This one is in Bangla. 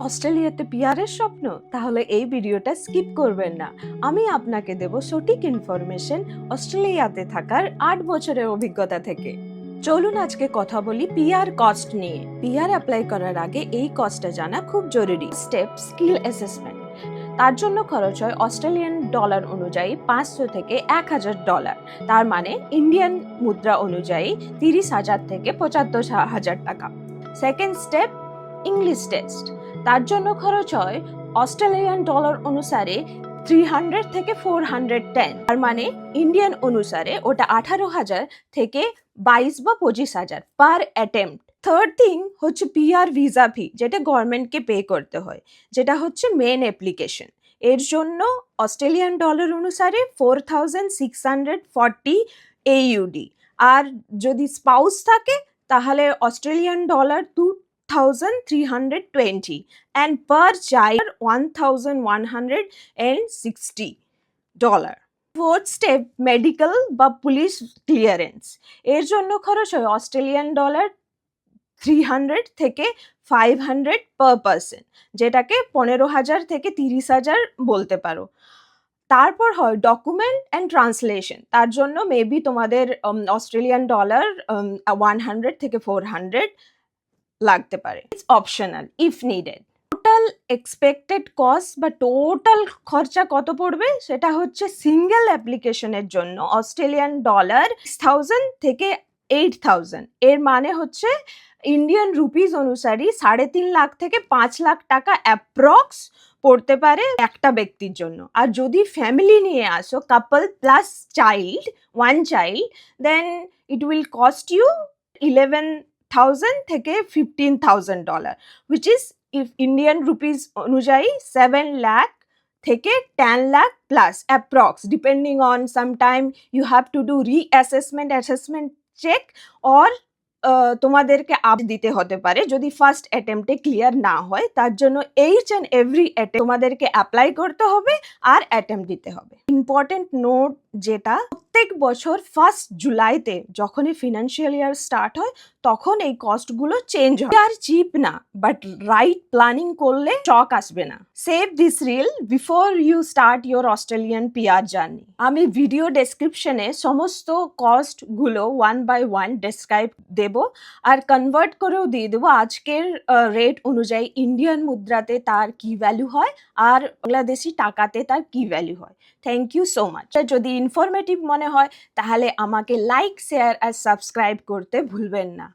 অস্ট্রেলিয়াতে পিয়ারের স্বপ্ন? তাহলে এই ভিডিওটা স্কিপ করবেন না। আমি আপনাকে দেব সঠিক ইনফরমেশন অস্ট্রেলিয়াতে থাকার ৮ বছরের অভিজ্ঞতা থেকে। চলুন আজকে কথা বলি পিআর কস্ট নিয়ে। পিআর অ্যাপ্লাই করার আগে এই কস্টটা জানা খুব জরুরি। Step skill assessment. তার জন্য খরচ হয় অস্ট্রেলিয়ান ডলার অনুযায়ী 500 থেকে $1000। তার মানে ইন্ডিয়ান মুদ্রা অনুযায়ী 30,000 থেকে 75,000 টাকা। Second step English test. তার জন্য খরচ হয় অস্ট্রেলিয়ান ডলার অনুসারে 300 থেকে 410। তার মানে ইন্ডিয়ান অনুসারে ওটা 18,000 থেকে 22 বা 25,000 পার অ্যাটেম্প্ট। থার্ড থিং হচ্ছে পিআর ভিসা ফি, যেটা গভর্নমেন্টকে পে করতে হয়, যেটা হচ্ছে মেন অ্যাপ্লিকেশন। এর জন্য অস্ট্রেলিয়ান ডলার অনুসারে 4,640 AUD। আর যদি স্পাউস থাকে তাহলে Australian dollar 2,320 and per child $1,160। Fourth step medical বা পুলিশ ক্লিয়ারেন্স। এর জন্য খরচ হয় অস্ট্রেলিয়ান ডলার 300 থেকে 500 পার পার্সন, যেটাকে 15,000 থেকে 30,000 বলতে পারো। তারপর হয় ডকুমেন্ট অ্যান্ড ট্রান্সলেশন। তার জন্য মেবি তোমাদের অস্ট্রেলিয়ান ডলার 100 থেকে 400 লাগতে পারে। It's optional if needed. Total expected cost বা টোটাল খরচা কত পড়বে সেটা হচ্ছে সিঙ্গেল অ্যাপ্লিকেশনের জন্য অস্ট্রেলিয়ান ডলার 6,000 থেকে 8,000। এর মানে হচ্ছে ইন্ডিয়ান রুপিস অনুসারে 3.5 লাখ থেকে 5 লাখ টাকা অ্যাপ্রক্স পড়তে পারে একটা ব্যক্তির জন্য। আর যদি ফ্যামিলি নিয়ে আসো, couple plus child, one child, then it will cost you 11,000 থেকে $15,000, which is if Indian rupees অনুযায়ী 7 lakh থেকে 10 lakh plus approx, depending on sometime you have to do assessment check or তোমাদেরকে আপ দিতে হতে পারে যদি ফার্স্ট অ্যাটেম্পটে ক্লিয়ার না হয়। তার জন্য এইচ অ্যান্ড এভরি তোমাদেরকে অ্যাপ্লাই করতে হবে আর অ্যাটেম্পট দিতে হবে। ইম্পর্টেন্ট নোট, যেটা প্রত্যেক বছর 1 জুলাইতে যখনই ফিনান্সিয়াল ইয়ার স্টার্ট হয় তখন এই কস্টগুলো চেঞ্জ হয়। আর চিপ না, বাট রাইট প্ল্যানিং করলে শক আসবে না। Save this reel before you start your Australian PR journey. আমি ভিডিও ডেসক্রিপশনে সমস্ত কস্টগুলো 1 by 1 ডেসক্রাইব দেব আর কনভার্ট করেও দিয়ে দেবো আজকের রেট অনুযায়ী ইন্ডিয়ান মুদ্রাতে তার কি ভ্যালু হয় আর বাংলাদেশি টাকাতে তার কি ভ্যালু হয়। Thank you so much. যদি ইনফরমেটিভ মনে হয় তাহলে আমাকে লাইক, শেয়ার আর সাবস্ক্রাইব করতে ভুলবেন না।